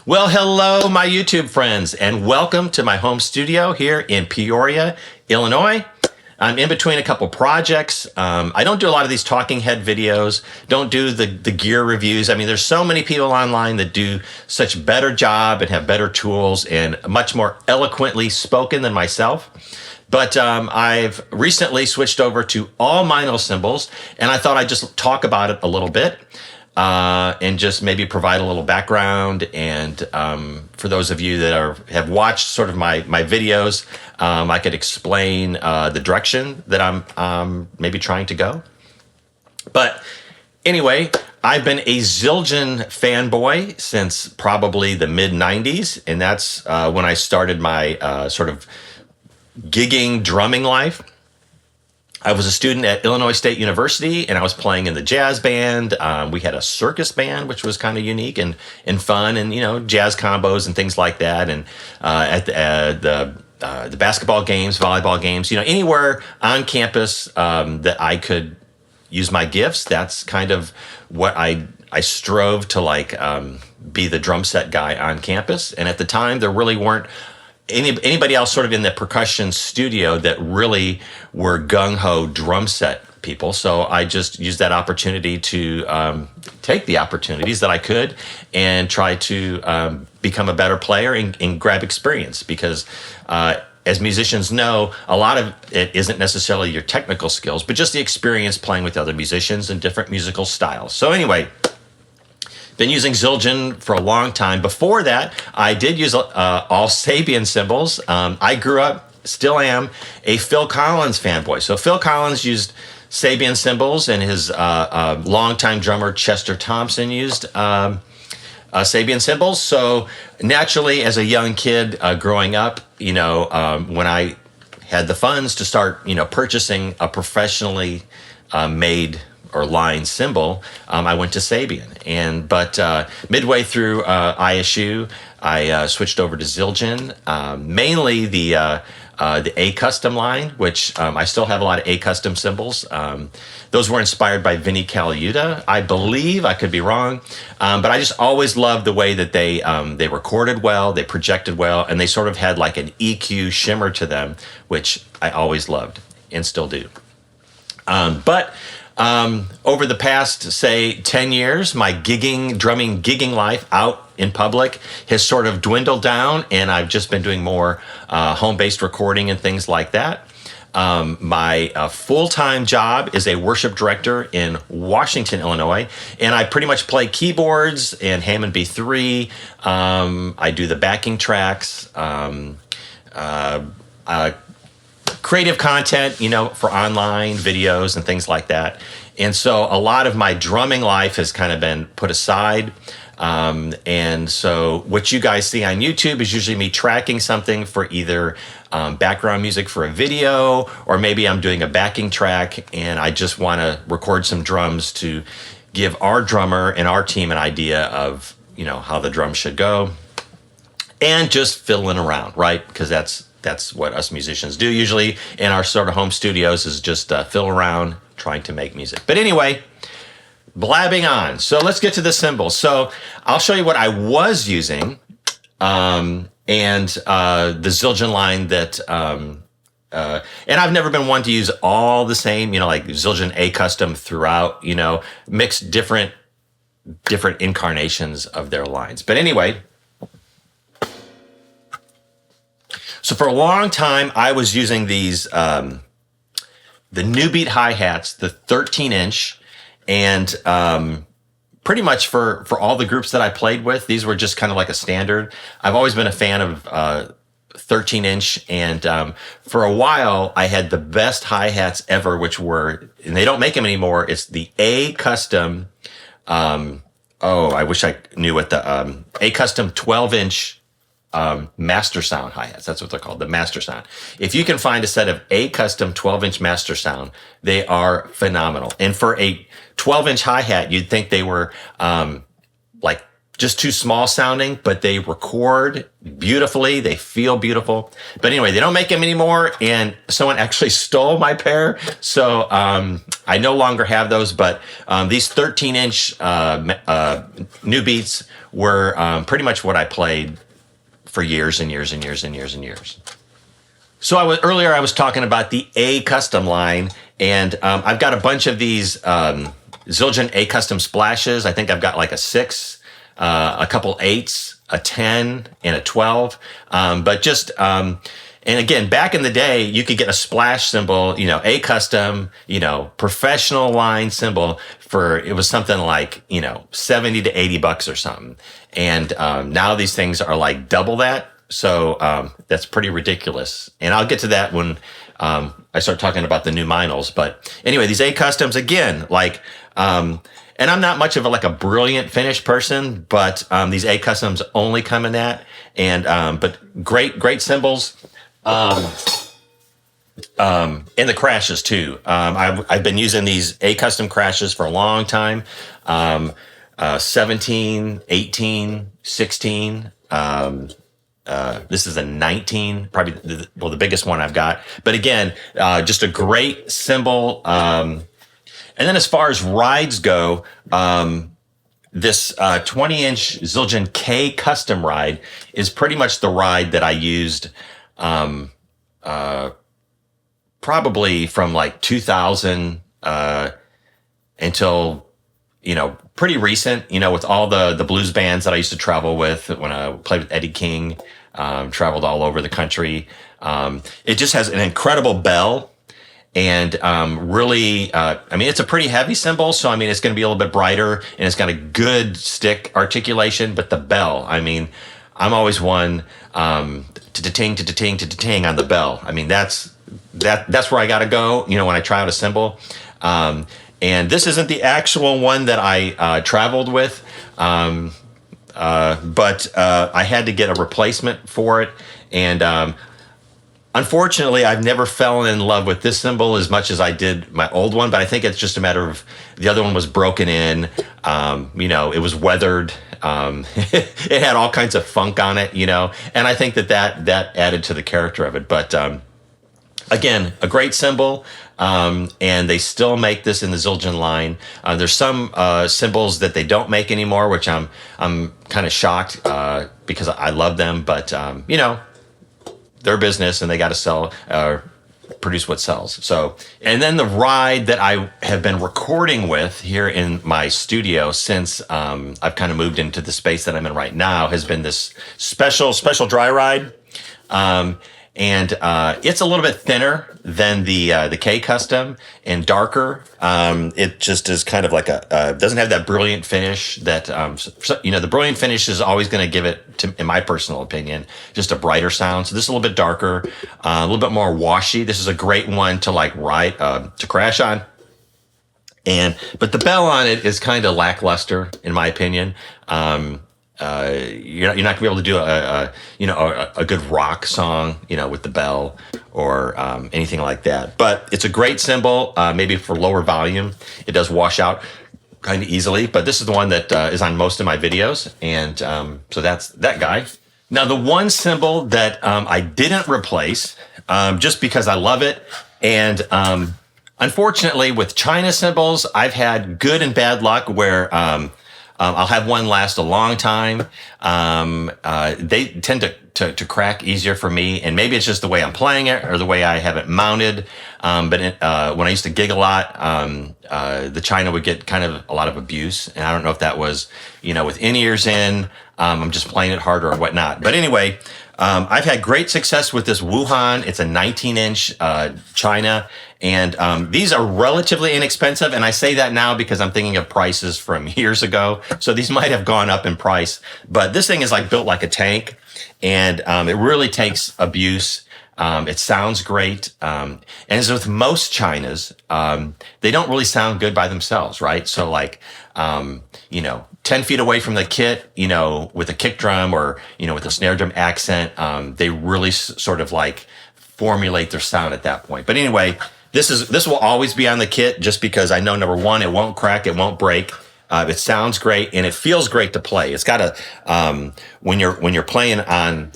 Well, hello, my YouTube friends, and welcome to my home studio here in Peoria, Illinois. I'm in between a couple projects. I don't do a lot of these talking head videos, don't do the gear reviews. I mean, there's so many people online that do such better job and have better tools and much more eloquently spoken than myself. But I've recently switched over to all Meinl Cymbals, and I thought I'd just talk about it a little bit. And just maybe provide a little background. And for those of you that have watched sort of my videos, I could explain the direction that I'm maybe trying to go. But anyway, I've been a Zildjian fanboy since probably the mid-90s. And that's when I started my sort of gigging drumming life. I was a student at Illinois State University, and I was playing in the jazz band. We had a circus band, which was kind of unique and fun, and jazz combos and things like that. And at the basketball games, volleyball games, anywhere on campus that I could use my gifts. That's kind of what I strove to be the drum set guy on campus. And at the time, there really weren't anybody else sort of in the percussion studio that really were gung-ho drum set people. So I just used that opportunity to take the opportunities that I could and try to become a better player and grab experience, because as musicians know, a lot of it isn't necessarily your technical skills, but just the experience playing with other musicians and different musical styles. So anyway, been using Zildjian for a long time. Before that, I did use all Sabian cymbals. I grew up, still am, a Phil Collins fanboy. So Phil Collins used Sabian cymbals, and his longtime drummer Chester Thompson used Sabian cymbals. So naturally, as a young kid growing up, when I had the funds to start, purchasing a professionally made or line cymbal, I went to Sabian. But midway through ISU, I switched over to Zildjian, mainly the A custom line, which I still have a lot of A custom cymbals. Those were inspired by Vinnie Colaiuta, I believe. I could be wrong, but I just always loved the way that they recorded well, they projected well, and they sort of had like an EQ shimmer to them, which I always loved and still do. Over the past, say, 10 years, my drumming gigging life out in public has sort of dwindled down, and I've just been doing more home-based recording and things like that. My full-time job is a worship director in Washington, Illinois, and I pretty much play keyboards and Hammond B3. I do the backing tracks, creative content, for online videos and things like that. And so a lot of my drumming life has kind of been put aside. And so what you guys see on YouTube is usually me tracking something for either background music for a video, or maybe I'm doing a backing track and I just want to record some drums to give our drummer and our team an idea of, how the drums should go, and just fiddling around, right? Because that's what us musicians do usually in our sort of home studios, is just fiddle around trying to make music. But anyway, blabbing on. So let's get to the cymbals. So I'll show you what I was using, and the Zildjian line that, and I've never been one to use all the same, like Zildjian A custom throughout, mix different incarnations of their lines. But anyway, so for a long time, I was using these, the New Beat hi-hats, the 13-inch, and pretty much for all the groups that I played with, these were just kind of like a standard. I've always been a fan of 13-inch, and for a while, I had the best hi-hats ever, which were, and they don't make them anymore, it's the A Custom, I wish I knew what the A Custom 12-inch Master Sound hi-hats. That's what they're called, the Master Sound. If you can find a set of A Custom 12-inch Master Sound, they are phenomenal. And for a 12-inch hi-hat, you'd think they were like just too small sounding, but they record beautifully. They feel beautiful. But anyway, they don't make them anymore. And someone actually stole my pair. So I no longer have those. But these 13-inch New Beats were pretty much what I played for years and years and years and years and years. So earlier I was talking about the A Custom line. And I've got a bunch of these Zildjian A Custom splashes. I think I've got like a 6. A couple 8s, a 10, and a 12. But just, and again, back in the day, you could get a splash cymbal, A Custom, professional line cymbal it was something like, 70 to 80 bucks or something. And now these things are like double that. So that's pretty ridiculous. And I'll get to that when I start talking about the new Meinls. But anyway, these A Customs, again, like, and I'm not much of a brilliant finish person, but these A Customs only come in that. And but great cymbals, and the crashes too. I've been using these A Custom crashes for a long time. 17, 18, 16. This is a 19, probably the biggest one I've got. But again, just a great cymbal. And then as far as rides go, this 20-inch Zildjian K Custom ride is pretty much the ride that I used probably from like 2000 until, pretty recent, with all the blues bands that I used to travel with when I played with Eddie King, traveled all over the country. It just has an incredible bell. And really, it's a pretty heavy cymbal, so it's going to be a little bit brighter, and it's got a good stick articulation. But the bell, I'm always one to-ting on the bell. That's where I got to go. When I try out a cymbal, and this isn't the actual one that I traveled with, but I had to get a replacement for it, and unfortunately, I've never fallen in love with this cymbal as much as I did my old one, but I think it's just a matter of the other one was broken in. It was weathered. It had all kinds of funk on it, and I think that added to the character of it. But again, a great cymbal, and they still make this in the Zildjian line. There's some cymbals that they don't make anymore, which I'm kind of shocked because I love them, but their business, and they got to sell, produce what sells. So, and then the ride that I have been recording with here in my studio since I've kind of moved into the space that I'm in right now has been this special dry ride. And it's a little bit thinner than the K Custom and darker. It just is kind of like doesn't have that brilliant finish that the brilliant finish is always going to give it, in my personal opinion, just a brighter sound. So this is a little bit darker, a little bit more washy. This is a great one to ride to crash on. But the bell on it is kind of lackluster, in my opinion. You're not gonna be able to do a good rock song, with the bell or anything like that. But it's a great cymbal, maybe for lower volume. It does wash out kind of easily, but this is the one that is on most of my videos, and so that's that guy. Now, the one cymbal that I didn't replace, just because I love it, and unfortunately, with China cymbals, I've had good and bad luck where I'll have one last a long time. They tend to crack easier for me, and maybe it's just the way I'm playing it or the way I have it mounted. But when I used to gig a lot, the China would get kind of a lot of abuse, and I don't know if that was, with in-ears in, I'm just playing it harder or whatnot. But anyway, I've had great success with this Wuhan. It's a 19-inch China, and these are relatively inexpensive. And I say that now because I'm thinking of prices from years ago. So these might have gone up in price. But this thing is built like a tank, and it really takes abuse. It sounds great. And as with most Chinas, they don't really sound good by themselves, right? So 10 feet away from the kit, with a kick drum or, with a snare drum accent, they really sort of formulate their sound at that point. But anyway, this will always be on the kit just because I know, number one, it won't crack, it won't break. It sounds great and it feels great to play. It's got when you're playing on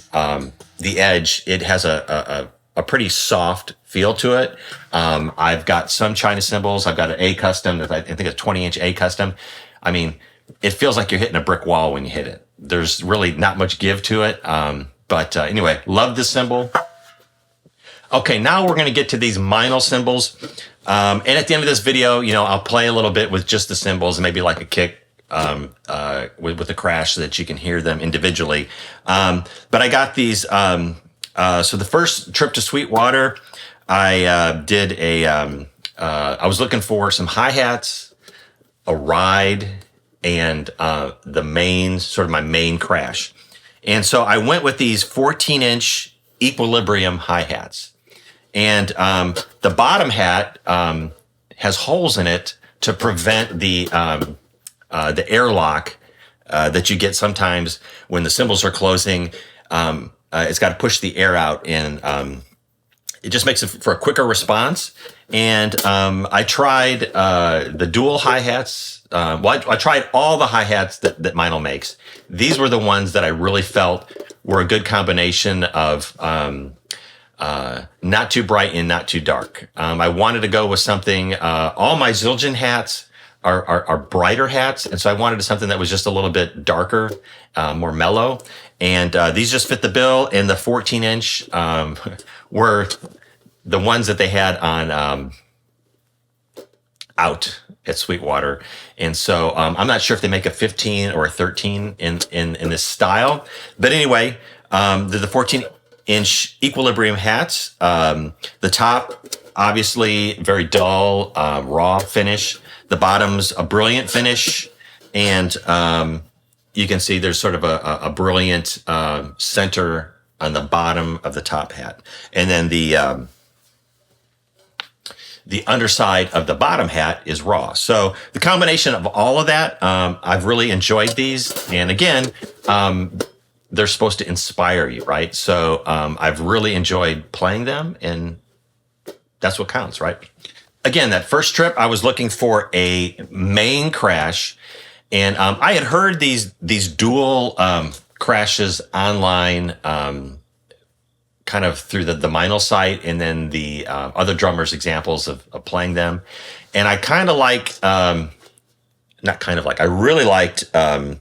the edge, it has a pretty soft feel to it. I've got some China cymbals. I've got an A custom. I think it's 20-inch A custom. I mean, it feels like you're hitting a brick wall when you hit it. There's really not much give to it. But anyway, love this cymbal. Okay, now we're going to get to these Meinl cymbals. And at the end of this video, I'll play a little bit with just the cymbals and maybe like a kick with the crash so that you can hear them individually. But I got these. So the first trip to Sweetwater, I did I was looking for some hi-hats, a ride, and my main crash. And so I went with these 14-inch Equilibrium hi-hats. And the bottom hat has holes in it to prevent the airlock that you get sometimes when the cymbals are closing. It's got to push the air out, and it just makes it for a quicker response. And I tried the dual hi-hats. I tried all the hi-hats that Meinl makes. These were the ones that I really felt were a good combination of not too bright and not too dark. I wanted to go with something. All my Zildjian hats are brighter hats, and so I wanted something that was just a little bit darker, more mellow. And these just fit the bill. And the 14-inch were the ones that they had on out at Sweetwater. And so I'm not sure if they make a 15 or a 13 in this style. But anyway, the 14-inch Equilibrium hats. The top, obviously, very dull, raw finish. The bottom's a brilliant finish. And you can see there's sort of a brilliant center on the bottom of the top hat. And then the underside of the bottom hat is raw. So the combination of all of that, I've really enjoyed these. And again, they're supposed to inspire you, right? So I've really enjoyed playing them, and that's what counts, right? Again, that first trip, I was looking for a main crash, and I had heard these dual crashes online, kind of through the Meinl site, and then the other drummers' examples of playing them. And I kind of like, I really liked the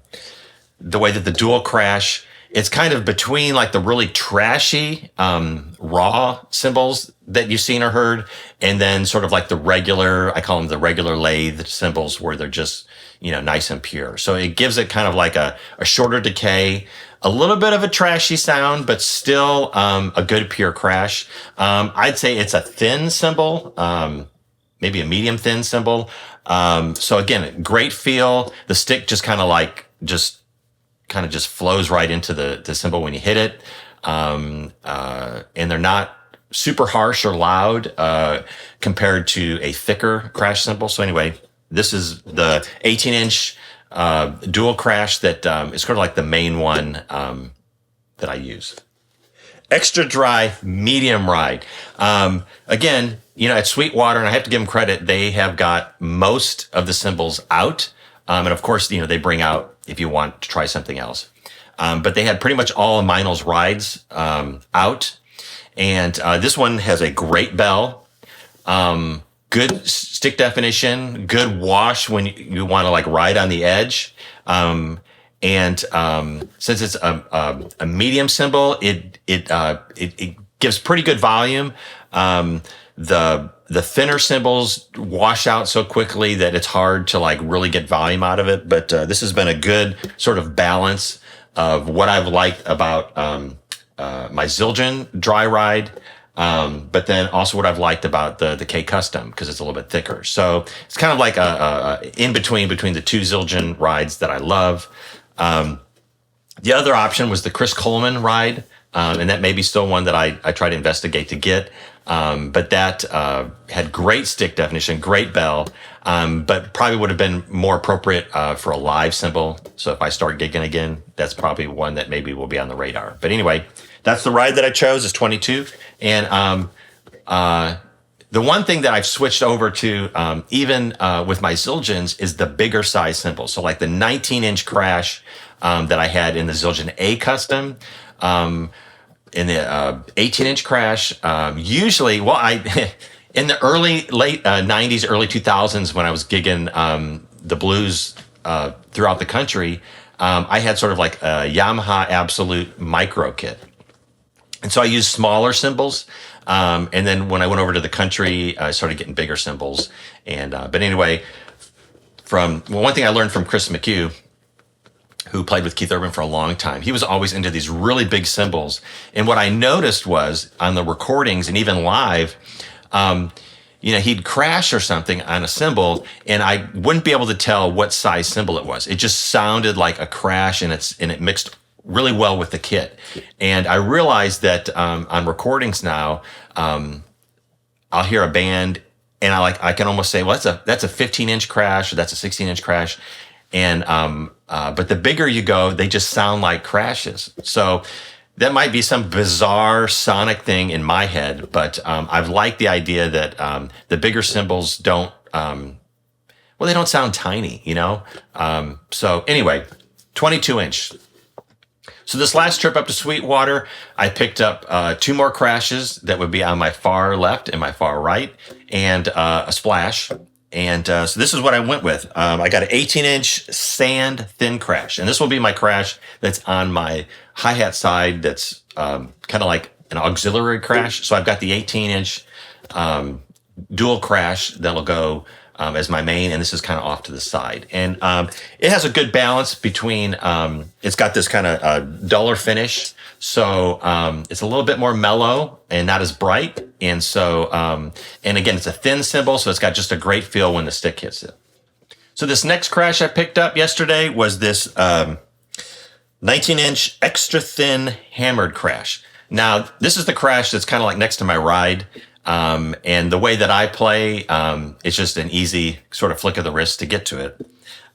way that the dual crash, it's kind of between like the really trashy raw cymbals that you've seen or heard, and then sort of like the regular, I call them the regular lathe cymbals, where they're just, nice and pure. So it gives it kind of like a shorter decay, a little bit of a trashy sound, but still a good pure crash. I'd say it's a thin cymbal, maybe a medium thin cymbal. So again, great feel. The stick just kind of just flows right into the cymbal when you hit it. And they're not super harsh or loud compared to a thicker crash cymbal. So anyway, this is the 18-inch dual crash that is sort of like the main one that I use. xDry medium ride. Again, at Sweetwater, and I have to give them credit, they have got most of the cymbals out. And of course, they bring out if you want to try something else. But they had pretty much all of Meinl's rides out. And this one has a great bell, good stick definition, good wash when you want to like ride on the edge. And since it's a medium cymbal, it gives pretty good volume. The thinner cymbals wash out so quickly that it's hard to like really get volume out of it. But this has been a good sort of balance of what I've liked about my Zildjian dry ride, but then also what I've liked about the K Custom, because it's a little bit thicker. So it's kind of like a in between the two Zildjian rides that I love. The other option was the Chris Coleman ride, and that may be still one that I try to investigate to get. But that had great stick definition, great bell, but probably would have been more appropriate for a live cymbal. So if I start gigging again, that's probably one that maybe will be on the radar. But anyway, that's the ride that I chose, is 22. And The one thing that I've switched over to, even with my Zildjians, is the bigger size cymbals. So like the 19-inch crash that I had in the Zildjian A Custom, in the 18-inch crash. Usually, well, in the late 90s, early 2000s, when I was gigging the blues throughout the country, I had sort of like a Yamaha Absolute micro kit. And so I used smaller cymbals. And then when I went over to the country, I started getting bigger cymbals. And but anyway, one thing I learned from Chris McHugh, who played with Keith Urban for a long time, he was always into these really big cymbals. And what I noticed was on the recordings and even live, he'd crash or something on a cymbal, and I wouldn't be able to tell what size cymbal it was. It just sounded like a crash, and it mixed really well with the kit. And I realized that on recordings now, I'll hear a band, and I can almost say, well, that's a 15-inch crash, or that's a 16-inch crash, and but the bigger you go, they just sound like crashes. So that might be some bizarre sonic thing in my head, but I've liked the idea that the bigger cymbals don't, they don't sound tiny, So anyway, 22-inch. So this last trip up to Sweetwater, I picked up 2 more crashes that would be on my far left and my far right, and a splash. And so this is what I went with. I got an 18-inch sand thin crash, and this will be my crash that's on my hi-hat side. That's kind of like an auxiliary crash. So I've got the 18-inch dual crash that'll go as my main, and this is kind of off to the side. And it has a good balance between. It's got this kind of duller finish, so it's a little bit more mellow and not as bright. And so, and again, it's a thin cymbal, so it's got just a great feel when the stick hits it. So this next crash I picked up yesterday was this 19-inch extra thin hammered crash. Now, this is the crash that's kind of like next to my ride. And the way that I play, it's just an easy sort of flick of the wrist to get to it.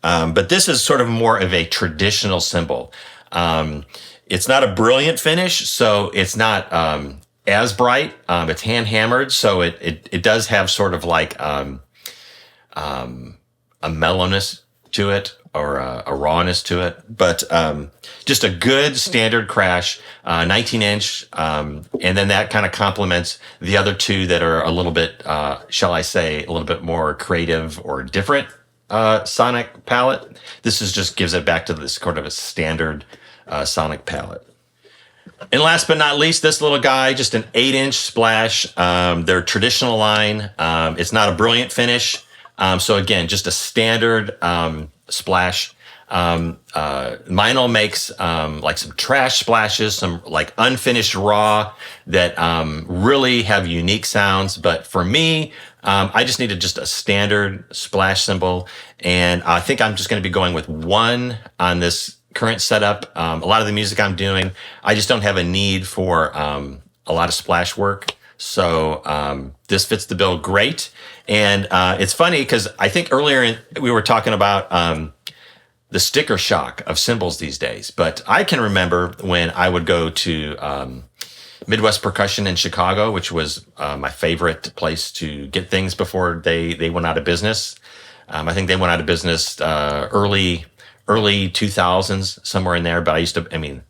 But this is sort of more of a traditional cymbal. It's not a brilliant finish, so it's not as bright. It's hand hammered, so it does have sort of like a mellowness to it, or a rawness to it. But just a good standard crash, 19-inch, and then that kind of complements the other 2 that are a little bit, shall I say, a little bit more creative or different sonic palette. This just gives it back to this sort of a standard sonic palette. And last but not least, this little guy, just an 8-inch splash. Their traditional line. It's not a brilliant finish. So again, just a standard splash. Meinl makes like some trash splashes, some like unfinished raw that really have unique sounds. But for me, I just needed just a standard splash cymbal, and I think I'm just going to be going with 1 on this current setup. A lot of the music I'm doing, I just don't have a need for a lot of splash work. So this fits the bill great. And it's funny because I think earlier we were talking about the sticker shock of cymbals these days. But I can remember when I would go to Midwest Percussion in Chicago, which was my favorite place to get things before they went out of business. I think they went out of business early 2000s, somewhere in there. But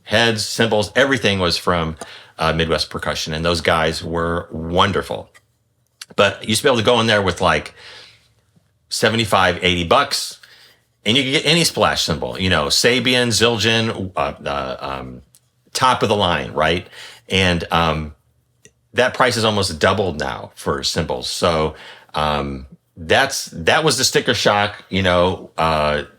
heads, cymbals, everything was from Midwest Percussion, and those guys were wonderful. But you used to be able to go in there with like $75, $80, and you could get any splash cymbal, Sabian, Zildjian, top of the line, right? And that price is almost doubled now for cymbals. So that was the sticker shock,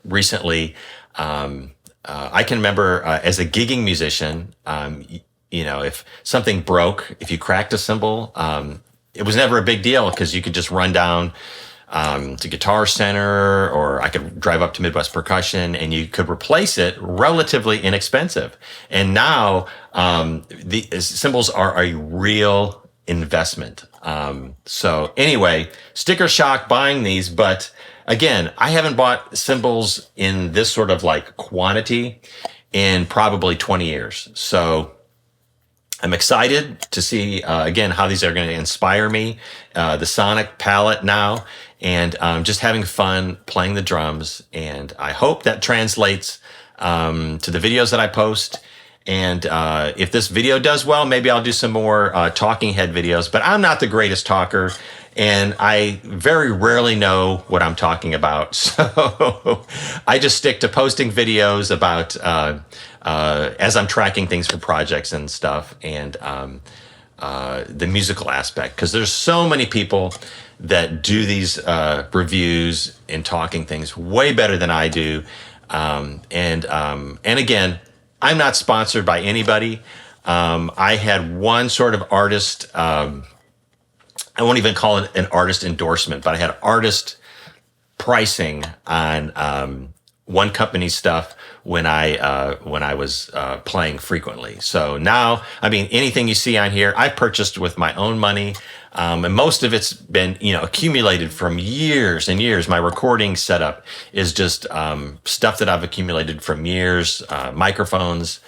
recently. I can remember as a gigging musician, if something broke, if you cracked a cymbal, it was never a big deal because you could just run down to Guitar Center, or I could drive up to Midwest Percussion and you could replace it relatively inexpensive. And now the cymbals are a real investment. So anyway, sticker shock buying these, but again, I haven't bought cymbals in this sort of like quantity in probably 20 years. So I'm excited to see, again, how these are going to inspire me, the sonic palette now, and just having fun playing the drums. And I hope that translates to the videos that I post. And if this video does well, maybe I'll do some more talking head videos. But I'm not the greatest talker, and I very rarely know what I'm talking about. So I just stick to posting videos about as I'm tracking things for projects and stuff, and the musical aspect, because there's so many people that do these reviews and talking things way better than I do. And again, I'm not sponsored by anybody. I had one sort of artist, I won't even call it an artist endorsement, but I had artist pricing on one company's stuff when I was playing frequently. So now, I mean, anything you see on here, I purchased with my own money. And most of it's been, accumulated from years and years. My recording setup is just stuff that I've accumulated from years, microphones,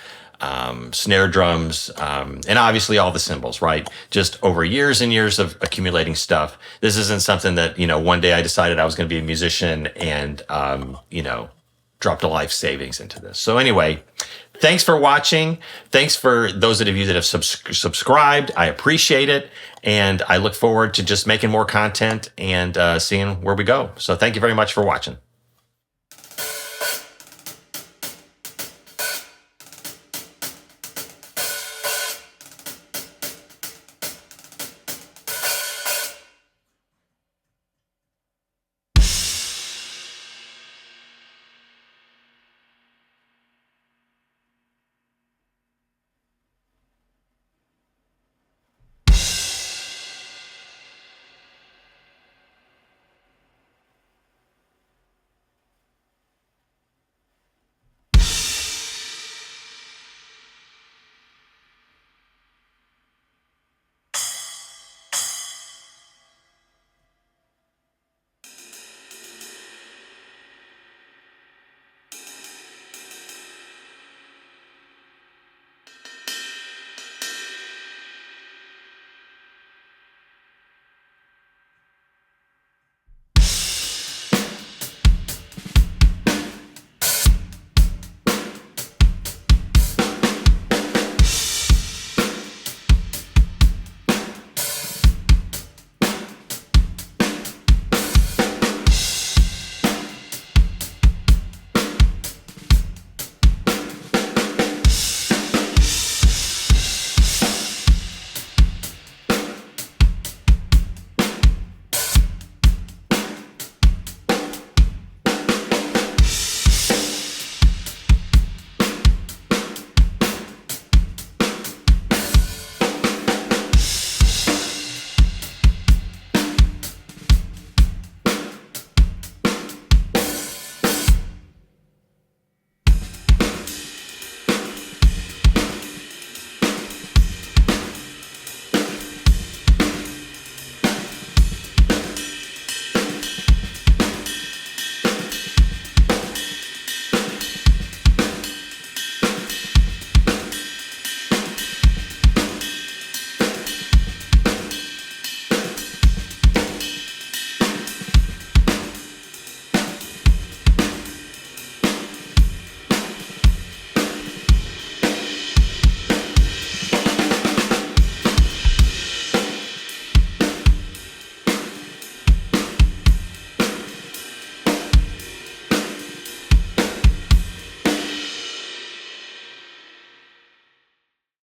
snare drums, and obviously all the cymbals, right? Just over years and years of accumulating stuff. This isn't something that, one day I decided I was going to be a musician and, dropped a life savings into this. So anyway, thanks for watching. Thanks for those of you that have subscribed. I appreciate it. And I look forward to just making more content and seeing where we go. So thank you very much for watching.